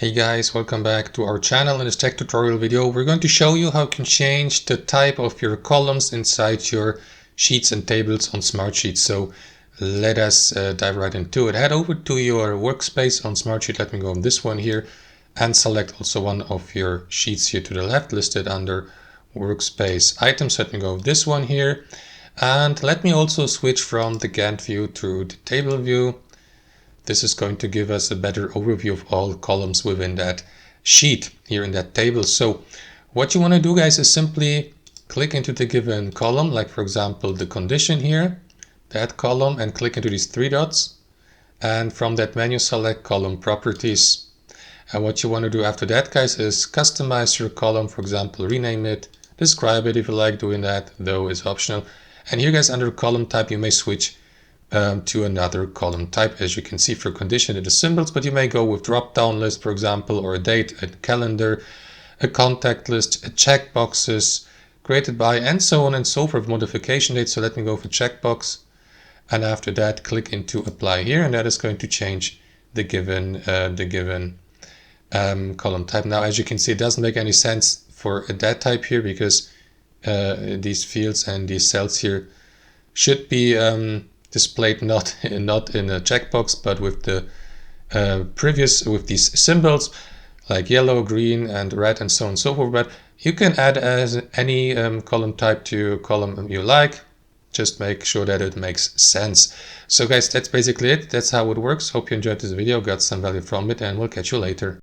Hey guys, welcome back to our channel. In this tech tutorial video, we're going to show you how you can change the type of your columns inside your sheets and tables on Smartsheet. So let us dive right into it. Head over to your workspace on Smartsheet. Let me go on this one here and select also one of your sheets here to the left listed under workspace items. Let me go with this one here. And let me also switch from the Gantt view to the table view. This is going to give us a better overview of all columns within that sheet here in that table. So what you want to do, guys, is simply click into the given column, like for example the condition here, that column, and click into these three dots, and from that menu select column properties. And what you want to do after that, guys, is customize your column. For example, rename it, describe it if you like doing that, though it's optional. And here, guys, under column type you may switch to another column type. As you can see, for condition it is symbols, but you may go with drop down list, for example, or a date, a calendar, a contact list, a checkboxes, created by, and so on and so forth, modification date. So let me go for checkbox, and after that click into apply here, and that is going to change the given column type. Now, as you can see, it doesn't make any sense for that type here, because these fields and these cells here should be displayed not in a checkbox, but with the with these symbols like yellow, green, and red, and so on and so forth. But you can add as any column type to a column you like. Just make sure that it makes sense. So guys, that's basically it. That's how it works. Hope you enjoyed this video, got some value from it, and we'll catch you later.